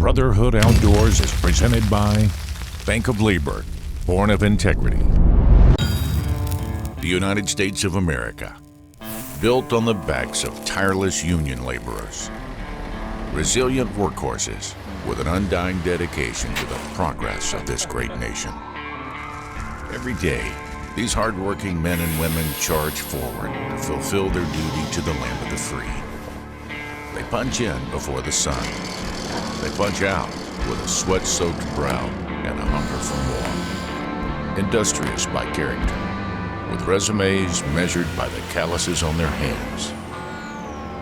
Brotherhood Outdoors is presented by Bank of Liebert, born of integrity. The United States of America, built on the backs of tireless union laborers. Resilient workhorses with an undying dedication to the progress of this great nation. Every day, these hardworking men and women charge forward to fulfill their duty to the land of the free. They punch in before the sun. They punch out with a sweat-soaked brow and a hunger for more. Industrious by character, with resumes measured by the calluses on their hands.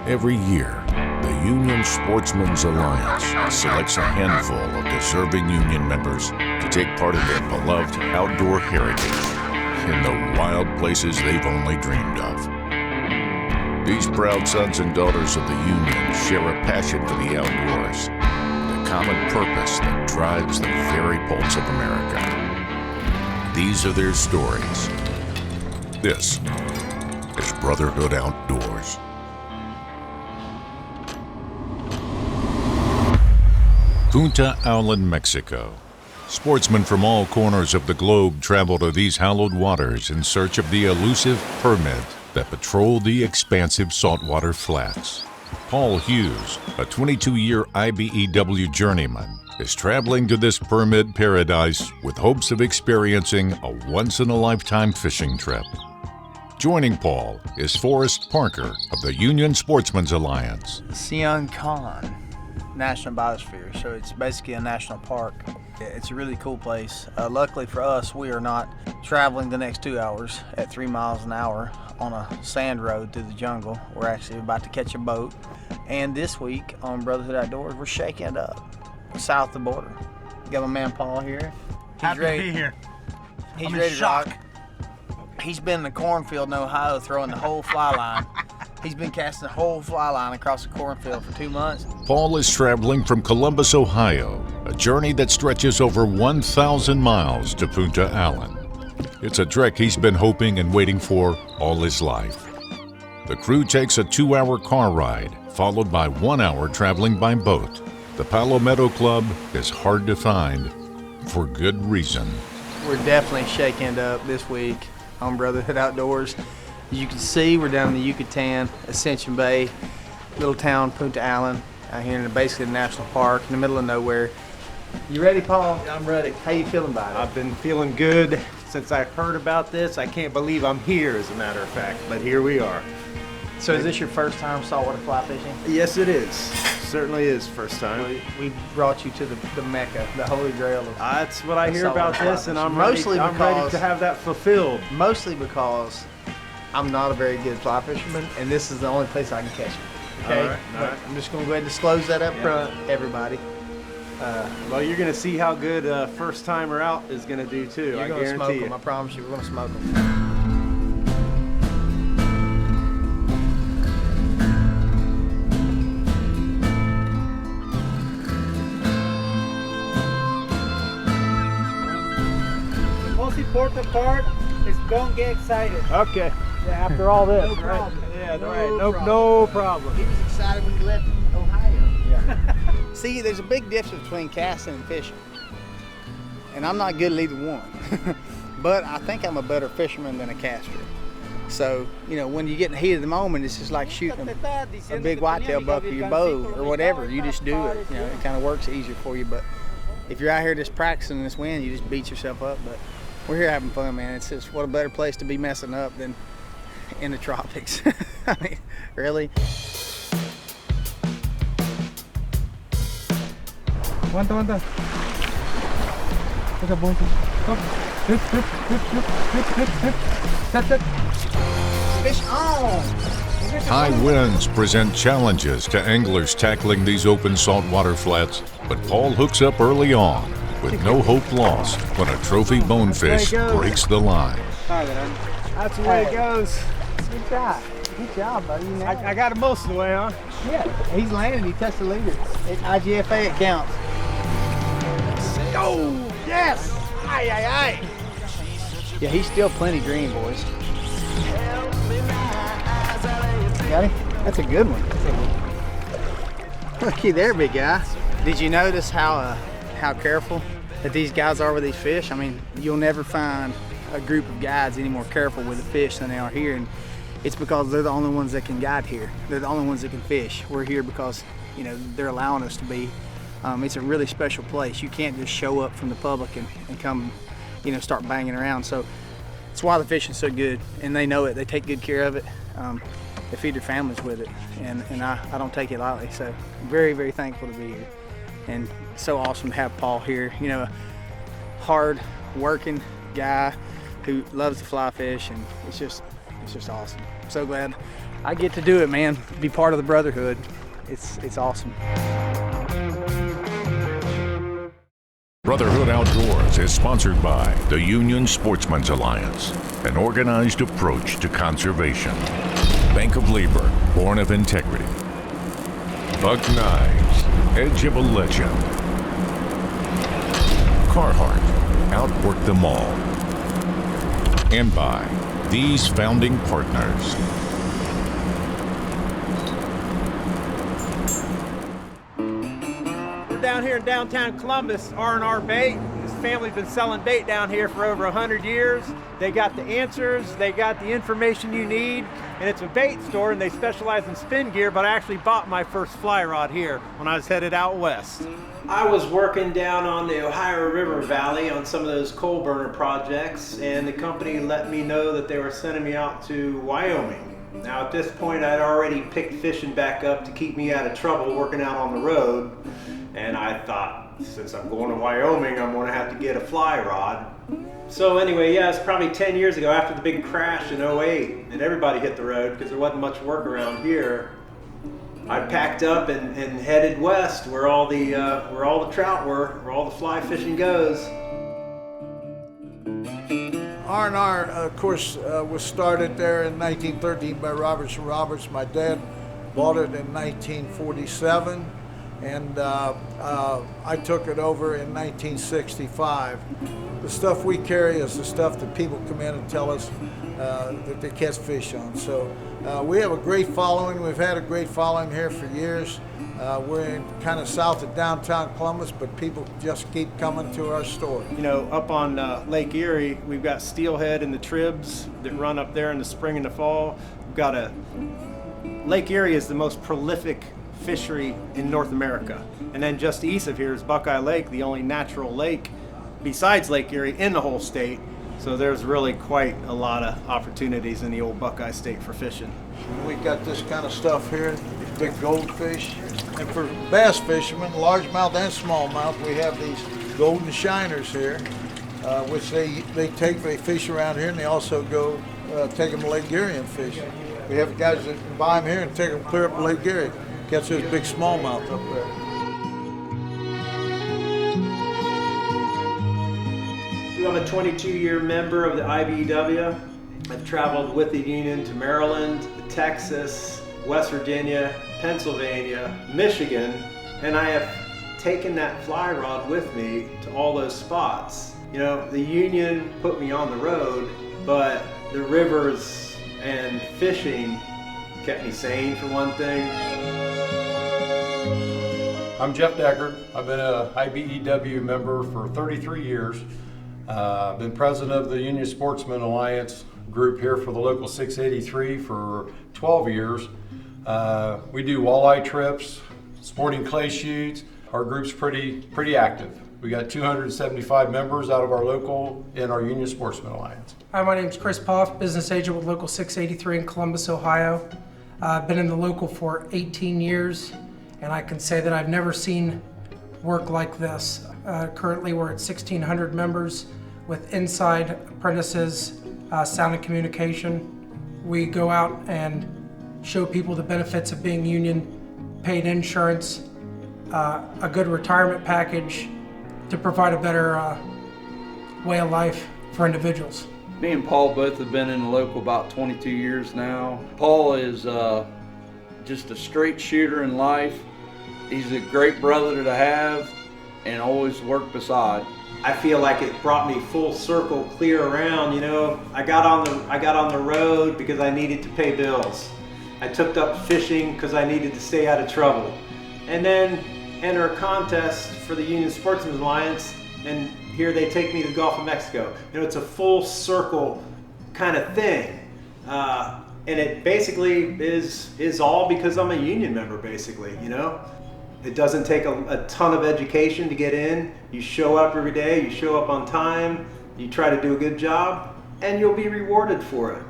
Every year, the Union Sportsmen's Alliance selects a handful of deserving union members to take part in their beloved outdoor heritage in the wild places they've only dreamed of. These proud sons and daughters of the Union share a passion for the outdoors, the common purpose that drives the very pulse of America. These are their stories. This is Brotherhood Outdoors. Punta Allen, Mexico. Sportsmen from all corners of the globe travel to these hallowed waters in search of the elusive permit that patrol the expansive saltwater flats. Paul Hughs, a 22-year IBEW journeyman, is traveling to this permit paradise with hopes of experiencing a once-in-a-lifetime fishing trip. Joining Paul is Forrest Parker of the Union Sportsmen's Alliance. Sion Khan National Biosphere, so it's basically a national park. It's a really cool place. Luckily for us, we are not traveling the next 2 hours at 3 miles an hour on a sand road through the jungle. We're actually about to catch a boat. And this week on Brotherhood Outdoors, we're shaking it up south of the border. Got my man Paul here. Happy to be here. He's I'm in ready to shock. rock. He's been in the cornfield in Ohio throwing the whole fly line. He's been casting the whole fly line across the cornfield for 2 months. Paul is traveling from Columbus, Ohio, a journey that stretches over 1,000 miles to Punta Allen. It's a trek he's been hoping and waiting for all his life. The crew takes a 2-hour car ride, followed by 1 hour traveling by boat. The Palomero Club is hard to find, for good reason. We're definitely shaking it up this week on Brotherhood Outdoors. As you can see, we're down in the Yucatan, Ascension Bay, little town Punta Allen, out here in basically the national park in the middle of nowhere. You ready, Paul? I'm ready. How you feeling about it? I've been feeling good since I heard about this. I can't believe I'm here, as a matter of fact, but here we are. So is this your first time saltwater fly fishing? Yes, it is. Certainly is first time. We brought you to the Mecca, the Holy Grail of That's what I hear about saltwater this, fly and I'm fishing. ready, I'm ready to have that fulfilled. Mostly because I'm not a very good fly fisherman, and this is the only place I can catch them. Okay? All right. I'm just going to go ahead and disclose that up front, everybody. Well, you're going to see how good first timer out is going to do too. You're I going to smoke guarantee them. I you. promise you, we're going to smoke them. The most important part is don't get excited. Okay. Yeah, after all this, No right? problem. Yeah, No right. problem. No problem. He was excited when he left Ohio. See, there's a big difference between casting and fishing. And I'm not good at either one. But I think I'm a better fisherman than a caster. So, you know, when you get in the heat of the moment, it's just like shooting a big whitetail buck with your bow or whatever. You just do it. You know, it kind of works easier for you. But if you're out here just practicing in this wind, you just beat yourself up. But we're here having fun, man. It's just what a better place to be messing up than in the tropics. I mean, really? Aguanta. Look at bonefish. Come. Hip. That's it. Fish on! High winds present challenges to anglers tackling these open saltwater flats, but Paul hooks up early on, with no hope lost when a trophy bonefish breaks the line. That's the way it goes. Good job. Good job, buddy. You nailed it. I got it most of the way, huh? Yeah, he's landed. He touched the leader. At IGFA, it counts. Oh, yes! Aye. Yeah, he's still plenty green, boys. Got him? That's a good one. Looky there, big guy. Did you notice how careful that these guys are with these fish? I mean, you'll never find a group of guides any more careful with the fish than they are here, and it's because they're the only ones that can guide here. They're the only ones that can fish. We're here because, you know, they're allowing us to be. It's a really special place. You can't just show up from the public and come, you know, start banging around. So it's why the fishing's so good, and they know it. They take good care of it. They feed their families with it, and I don't take it lightly. So very, very thankful to be here, and so awesome to have Paul here. You know, a hard working guy who loves to fly fish, and it's just awesome. I'm so glad I get to do it, man. Be part of the Brotherhood. It's awesome. Brotherhood Outdoors is sponsored by the Union Sportsmen's Alliance, an organized approach to conservation. Bank of Labor, born of integrity. Buck Knives, edge of a legend. Carhartt, outwork them all. And by these founding partners. We're down here in downtown Columbus, R&R Bait. This family's been selling bait down here for over 100 years. They got the answers, they got the information you need, and it's a bait store and they specialize in spin gear, but I actually bought my first fly rod here when I was headed out west. I was working down on the Ohio River Valley on some of those coal burner projects, and the company let me know that they were sending me out to Wyoming. Now at this point I'd already picked fishing back up to keep me out of trouble working out on the road, and I thought, since I'm going to Wyoming, I'm going to have to get a fly rod. So anyway, yeah, it's probably 10 years ago after the big crash in '08, and everybody hit the road because there wasn't much work around here. I packed up and headed west where all the trout were, where all the fly fishing goes. R&R, of course, was started there in 1913 by Roberts & Roberts. My dad bought it in 1947, and I took it over in 1965. The stuff we carry is the stuff that people come in and tell us that they catch fish on. So we have a great following. We've had a great following here for years. We're in kind of south of downtown Columbus, but people just keep coming to our store. You know, up on Lake Erie, we've got steelhead and the tribs that run up there in the spring and the fall. We've got Lake Erie is the most prolific fishery in North America. And then just east of here is Buckeye Lake, the only natural lake besides Lake Erie in the whole state. So there's really quite a lot of opportunities in the old Buckeye State for fishing. We got this kind of stuff here, these big goldfish. And for bass fishermen, largemouth and smallmouth, we have these golden shiners here, which they fish around here, and they also go take them to Lake Erie and fish. We have guys that can buy them here and take them clear up to Lake Erie, catch those big smallmouth up there. I'm a 22-year member of the IBEW. I've traveled with the union to Maryland, Texas, West Virginia, Pennsylvania, Michigan, and I have taken that fly rod with me to all those spots. You know, the union put me on the road, but the rivers and fishing kept me sane, for one thing. I'm Jeff Deckard. I've been a IBEW member for 33 years. I've been president of the Union Sportsman Alliance group here for the local 683 for 12 years. We do walleye trips, sporting clay shoots. Our group's pretty active. We got 275 members out of our local in our Union Sportsman Alliance. Hi, my name is Chris Poff, business agent with Local 683 in Columbus, Ohio. I've been in the local for 18 years, and I can say that I've never seen work like this. Currently, we're at 1,600 members with inside apprentices, sound and communication. We go out and show people the benefits of being union, paid insurance, a good retirement package to provide a better way of life for individuals. Me and Paul both have been in the local about 22 years now. Paul is just a straight shooter in life. He's a great brother to have and always work beside. I feel like it brought me full circle, clear around. You know, I got on the road because I needed to pay bills. I took up fishing because I needed to stay out of trouble. And then enter a contest for the Union Sportsmen's Alliance, and here they take me to the Gulf of Mexico. You know, it's a full circle kind of thing. And it basically is all because I'm a union member, basically, you know? It doesn't take a ton of education to get in. You show up every day, you show up on time, you try to do a good job, and you'll be rewarded for it.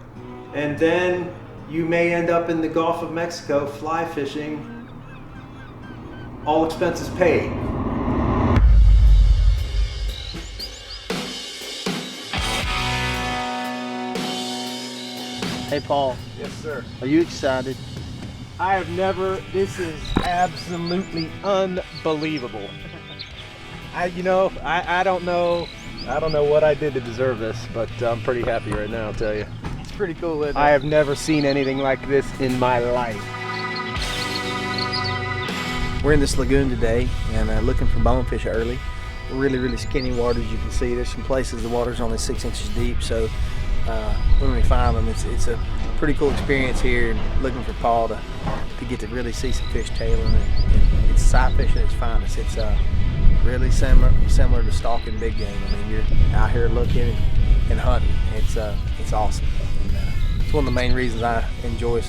And then you may end up in the Gulf of Mexico fly fishing, all expenses paid. Hey Paul, Yes, sir. are you excited? I have never, this is absolutely unbelievable. I don't know what I did to deserve this, but I'm pretty happy right now, I'll tell you. It's pretty cool, isn't it? I have never seen anything like this in my life. We're in this lagoon today and looking for bonefish early. Really skinny water, as you can see. There's some places the water's only 6 inches deep, so when we find them, it's a pretty cool experience here, and looking for Paul to get to really see some fish tailing. And it's sight fishing at its finest. It's really similar to stalking big game. I mean, you're out here looking and hunting. It's awesome. And, it's one of the main reasons I enjoy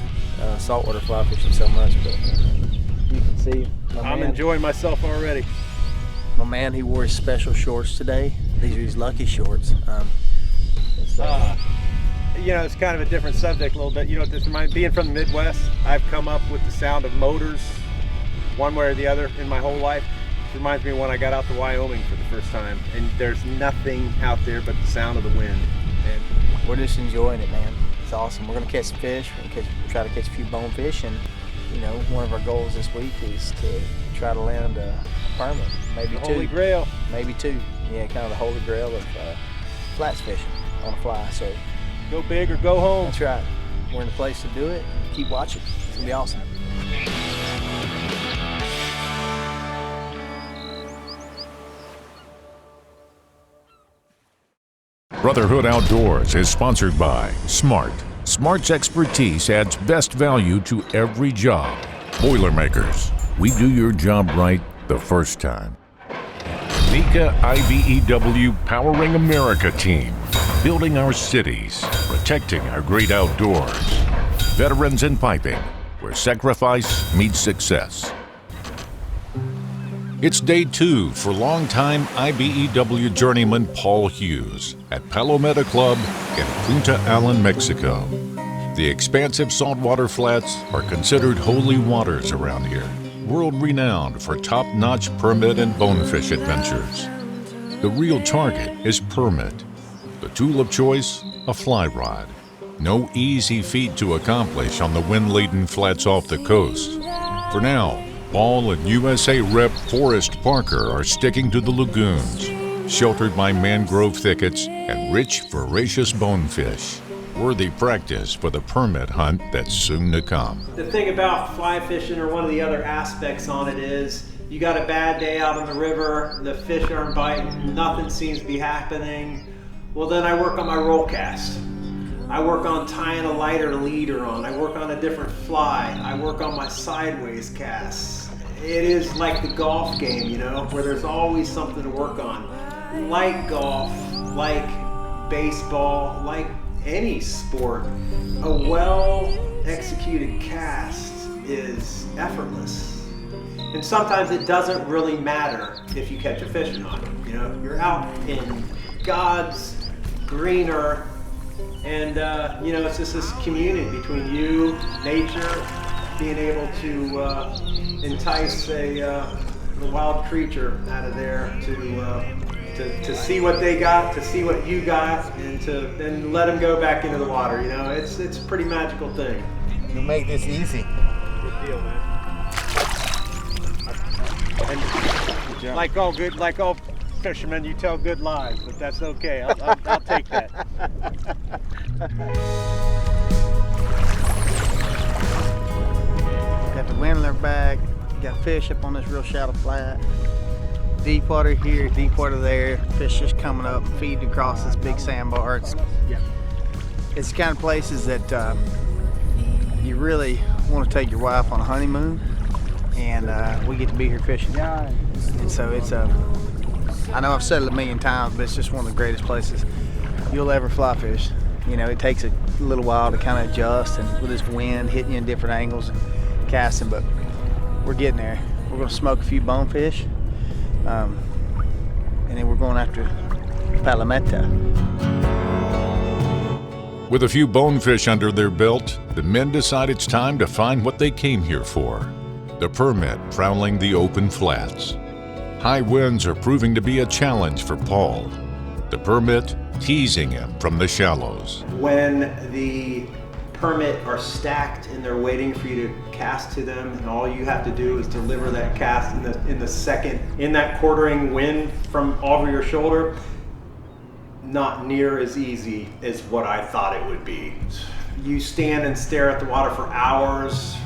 saltwater fly fishing so much. But you can see I'm enjoying myself already. My man, he wore his special shorts today. These are his lucky shorts. It's kind of a different subject a little bit. You know what this reminds me? Being from the Midwest, I've come up with the sound of motors one way or the other in my whole life. It reminds me of when I got out to Wyoming for the first time, and there's nothing out there but the sound of the wind. And we're just enjoying it, man. It's awesome. We're gonna catch some fish. We're gonna try to catch a few bonefish, and one of our goals this week is to try to land a permit, maybe two. Holy Grail. Maybe two. Yeah, kind of the holy grail of flats fishing on a fly. So go big or go home. That's right. We're in a place to do it. Keep watching. It's gonna be awesome. Brotherhood Outdoors is sponsored by Smart. Smart's expertise adds best value to every job. Boilermakers, we do your job right the first time. Nika IBEW Powering America team, building our cities, protecting our great outdoors. Veterans in Piping, where sacrifice meets success. It's day 2 for longtime IBEW journeyman Paul Hughs at Palometa Club in Punta Allen, Mexico. The expansive saltwater flats are considered holy waters around here, world-renowned for top-notch permit and bonefish adventures. The real target is permit. The tool of choice, a fly rod. No easy feat to accomplish on the wind-laden flats off the coast. For now, Paul and USA Rep Forrest Parker are sticking to the lagoons, sheltered by mangrove thickets and rich, voracious bonefish. Worthy practice for the permit hunt that's soon to come. The thing about fly fishing, or one of the other aspects on it, is you got a bad day out on the river, the fish aren't biting, nothing seems to be happening. Well, then I work on my roll cast. I work on tying a lighter leader on. I work on a different fly. I work on my sideways casts. It is like the golf game, where there's always something to work on. Like golf, like baseball, like any sport, a well-executed cast is effortless. And sometimes it doesn't really matter if you catch a fish or not. You're out in God's green earth, and it's just this communion between you, nature, being able to entice a wild creature out of there to see what they got, to see what you got, and to then let them go back into the water. It's a pretty magical thing. You make this easy. Good deal, man. And like all fishermen, you tell good lies, but that's okay. I'll take that. Got the wind in their back. Got fish up on this real shallow flat. Deep water here, deep water there. Fish just coming up, feeding across this big sandbar. It's the kind of places that you really want to take your wife on a honeymoon. and we get to be here fishing. And so it's I know I've said it a million times, but it's just one of the greatest places you'll ever fly fish. You know, it takes a little while to kind of adjust, and with this wind hitting you in different angles and casting, but we're getting there. We're going to smoke a few bonefish, and then we're going after palometa. With a few bonefish under their belt, the men decide it's time to find what they came here for: the permit prowling the open flats. High winds are proving to be a challenge for Paul. The permit teasing him from the shallows. When the permit are stacked and they're waiting for you to cast to them, and all you have to do is deliver that cast in the second, in that quartering wind from over your shoulder, not near as easy as what I thought it would be. You stand and stare at the water for hours,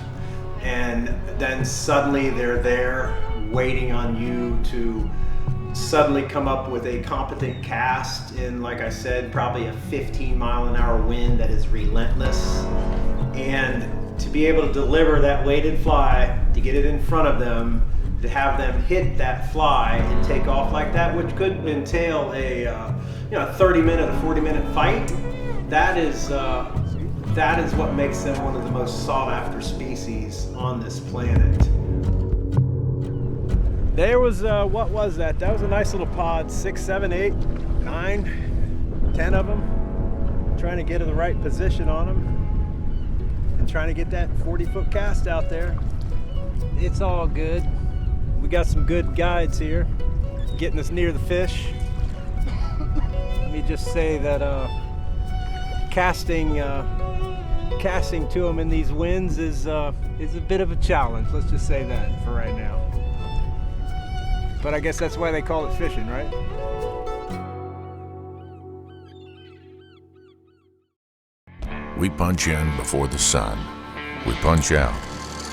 and then suddenly they're there waiting on you to suddenly come up with a competent cast in, like I said, probably a 15-mile-an-hour wind that is relentless. And to be able to deliver that weighted fly, to get it in front of them, to have them hit that fly and take off like that, which could entail a 30-minute or 40-minute fight, that is what makes them one of the most sought-after species on this planet. There was, what was that? That was a nice little pod, 6, 7, 8, 9, 10 of them. Trying to get in the right position on them and trying to get that 40-foot cast out there. It's all good. We got some good guides here, getting us near the fish. Let me just say that casting to them in these winds is a bit of a challenge. Let's just say that for right now. But I guess that's why they call it fishing, right? We punch in before the sun. We punch out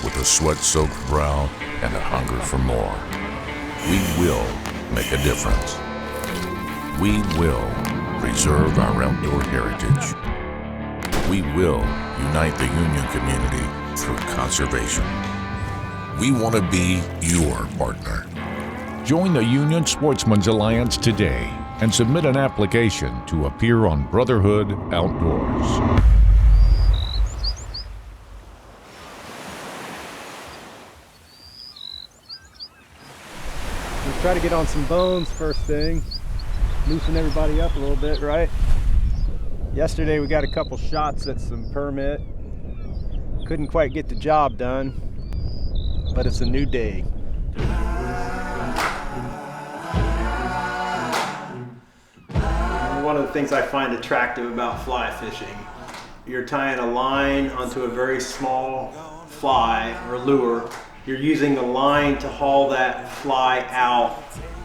with a sweat-soaked brow and a hunger for more. We will make a difference. We will preserve our outdoor heritage. We will unite the union community through conservation. We want to be your partner. Join the Union Sportsmen's Alliance today and submit an application to appear on Brotherhood Outdoors. We'll try to get on some bones first thing, loosen everybody up a little bit, right? Yesterday we got a couple shots at some permit. Couldn't quite get the job done, but it's a new day. One of the things I find attractive about fly fishing, you're tying a line onto a very small fly or lure. You're using the line to haul that fly out,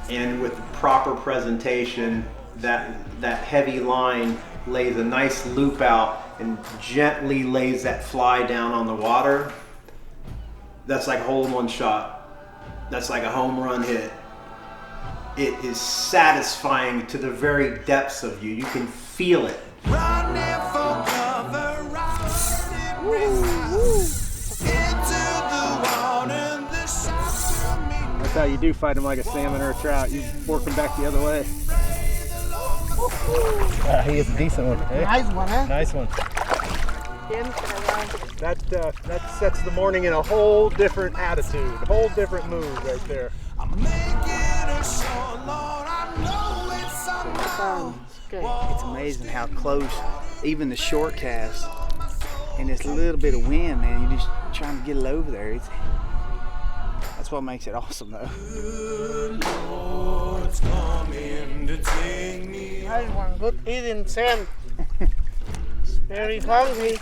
and with the proper presentation, that heavy line lays a nice loop out and gently lays that fly down on the water. That's like a hole-in-one shot. That's like a home run hit. It is satisfying to the very depths of you. You can feel it. That's how you do fight them like a salmon or a trout. You work them back the other way. He is a decent one. Eh? Nice one, huh? Nice one. That sets the morning in a whole different attitude, a whole different mood right there. It's amazing how close, even the short cast, and this little bit of wind, man, you're just trying to get it over there. That's what makes it awesome, though. I want good eating sand. Very hungry.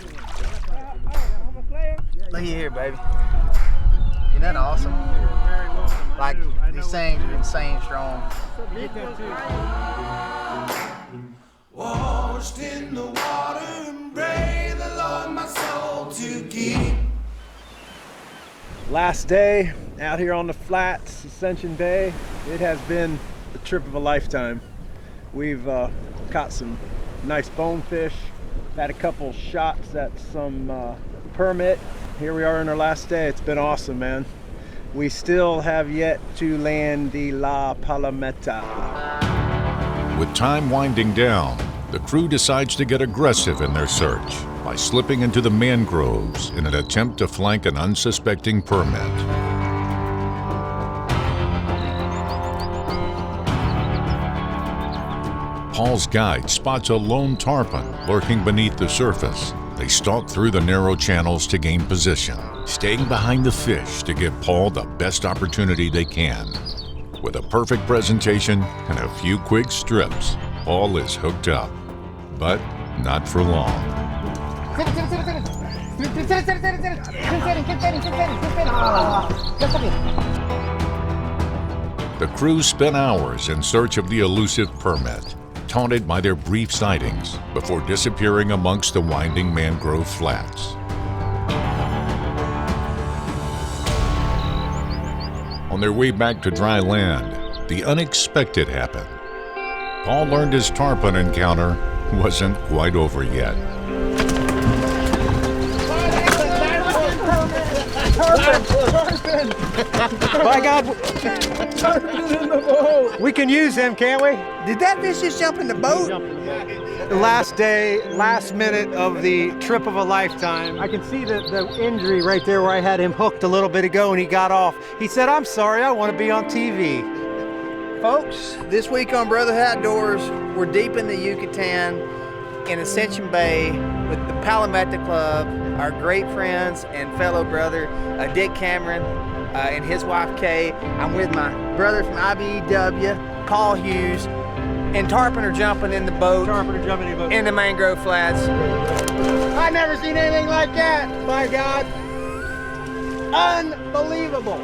Look here, baby. Isn't that awesome? Like, these things are insane strong. Washed in the water and pray the Lord my soul to keep. Last day out here on the flats, Ascension Bay. It has been the trip of a lifetime. We've caught some nice bonefish, had a couple shots at some permit. Here we are in our last day. It's been awesome, man. we still have yet to land the La Palometa. With time winding down, the crew decides to get aggressive in their search by slipping into the mangroves in an attempt to flank an unsuspecting permit. Paul's guide spots a lone tarpon lurking beneath the surface. They stalk through the narrow channels to gain position, staying behind the fish to give Paul the best opportunity they can. With a perfect presentation and a few quick strips, Paul is hooked up, but not for long. The crew spent hours in search of the elusive permit, taunted by their brief sightings before disappearing amongst the winding mangrove flats. On their way back to dry land, the unexpected happened. Paul learned his tarpon encounter wasn't quite over yet. By God, we can use them, can't we? Did that fish just jump in the boat? The last day, last minute of the trip of a lifetime. I can see the injury right there where I had him hooked a little bit ago and he got off. He said, "I'm sorry, I want to be on TV." Folks, this week on Brotherhood Outdoors, we're deep in the Yucatan in Ascension Bay with the Palometa Club, our great friends and fellow brother, Dick Cameron, and his wife, Kay. I'm with my brother from IBEW, Paul Hughs, and tarpon are jumping in the boat. Tarpon are jumping in the boat. In the mangrove flats. I've never seen anything like that, by God. Unbelievable.